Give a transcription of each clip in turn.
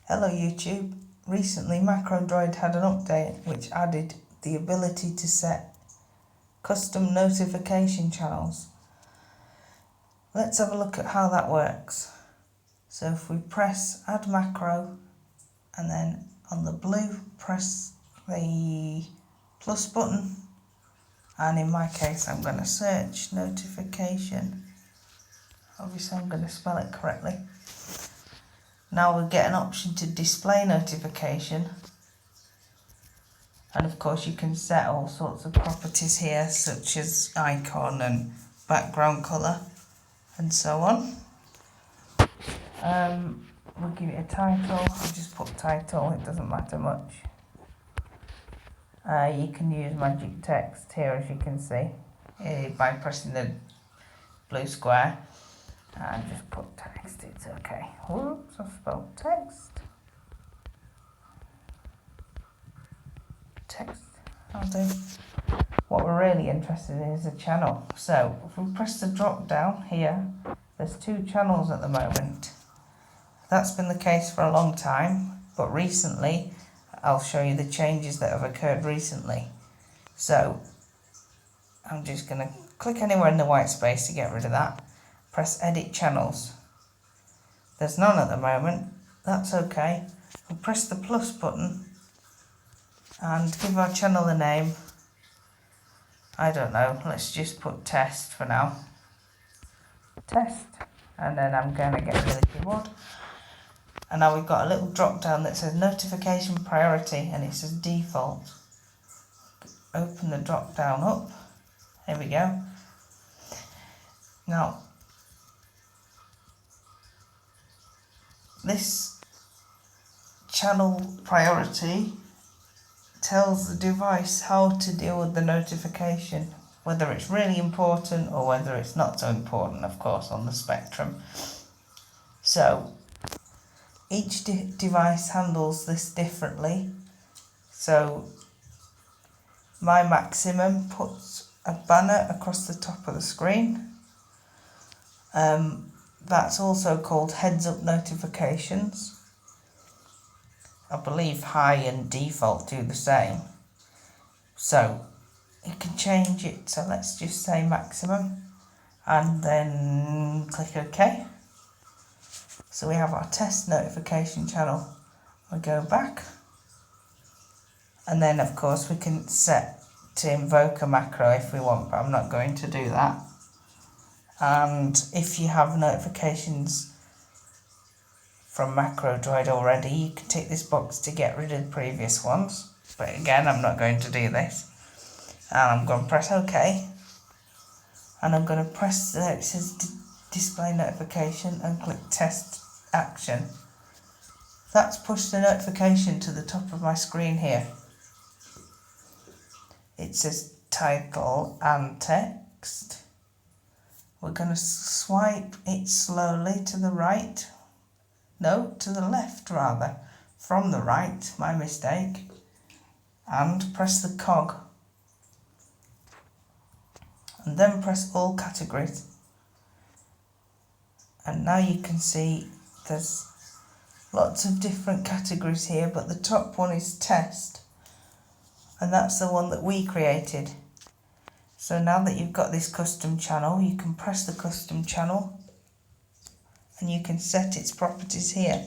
Hello YouTube. Recently MacroDroid had an update which added the ability to set custom notification channels. Let's have a look at how that works. So if we press add macro and then on the blue press the plus button, and in my case I'm going to search notification. Obviously I'm going to spell it correctly. Now we get an option to display notification, and of course you can set all sorts of properties here such as icon and background colour and so on. We'll give it a title. I'll just put title, it doesn't matter much. You can use magic text here, as you can see, by pressing the blue square. And just put text, it's okay. Whoops, I spelled text. Text, I'll do. What we're really interested in is a channel. So if we press the drop down here, there's 2 channels at the moment. That's been the case for a long time, but recently, I'll show you the changes that have occurred recently. So I'm just going to click anywhere in the white space to get rid of that. Press edit channels. There's none at the moment, that's okay. We'll press the plus button and give our channel a name. I don't know, let's just put test for now. Test, and then I'm going to get rid of the keyboard. And now we've got a little drop down that says notification priority and it says default. Open the drop down up, there we go. Now this channel priority tells the device how to deal with the notification, whether it's really important or whether it's not so important, of course, on the spectrum. So each device handles this differently. So my maximum puts a banner across the top of the screen. That's also called heads-up notifications. I believe high and default do the same. So you can change it, so let's just say maximum and then click OK. So we have our test notification channel. We go back and then of course we can set to invoke a macro if we want, but I'm not going to do that. And if you have notifications from MacroDroid already, you can tick this box to get rid of the previous ones. But again, I'm not going to do this. And I'm going to press OK. And I'm going to press it says display notification and click test action. That's pushed the notification to the top of my screen here. It says title and text. We're going to swipe it slowly to the right. No, to the left rather. From the right, my mistake. And press the cog. And then press all categories. And now you can see there's lots of different categories here, but the top one is test. And that's the one that we created. So now that you've got this custom channel, you can press the custom channel and you can set its properties here.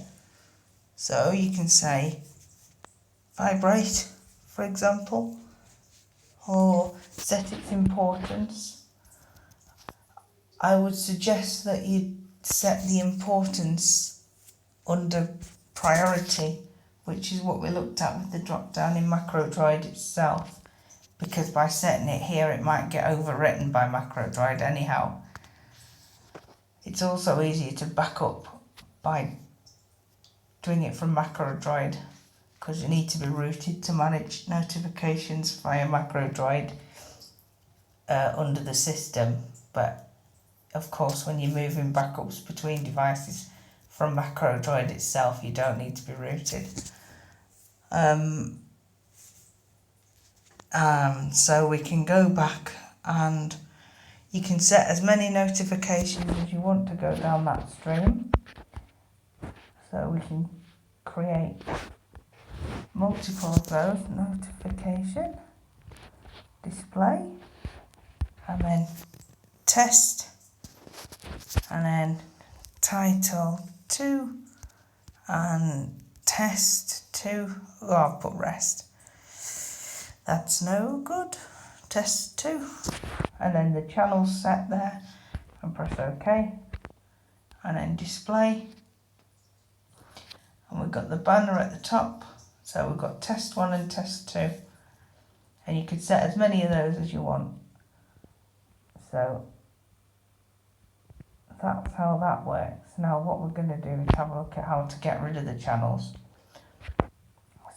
So you can say vibrate, for example, or set its importance. I would suggest that you set the importance under priority, which is what we looked at with the drop down in MacroDroid itself. Because by setting it here, it might get overwritten by MacroDroid anyhow. It's also easier to back up by doing it from MacroDroid, because you need to be rooted to manage notifications via MacroDroid under the system. But of course, when you're moving backups between devices from MacroDroid itself, you don't need to be rooted. So we can go back and you can set as many notifications as you want to go down that stream. So we can create multiple of those. Notification, display, and then test, and then title 2 and test 2. Oh, I've put rest. That's no good. Test 2. And then the channel's set there, and press OK. And then display. And we've got the banner at the top. So we've got test 1 and test 2. And you can set as many of those as you want. So that's how that works. Now what we're going to do is have a look at how to get rid of the channels.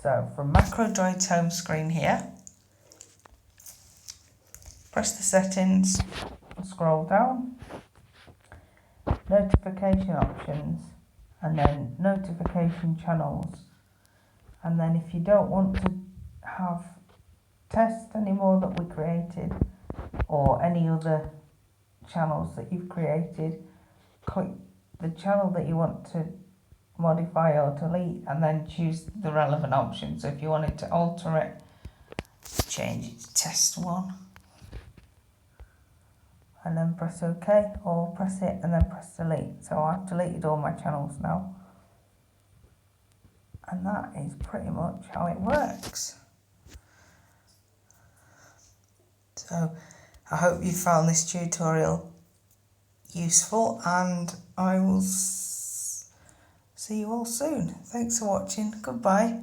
So from MacroDroid's home screen here, press the settings and scroll down, notification options, and then notification channels. And then if you don't want to have test anymore that we created, or any other channels that you've created, click the channel that you want to modify or delete and then choose the relevant option. So if you wanted to alter it, change it to test 1 and then press OK, or press it and then press delete. So I've deleted all my channels now, and that is pretty much how it works. So I hope you found this tutorial useful, and I will see you all soon. Thanks for watching. Goodbye.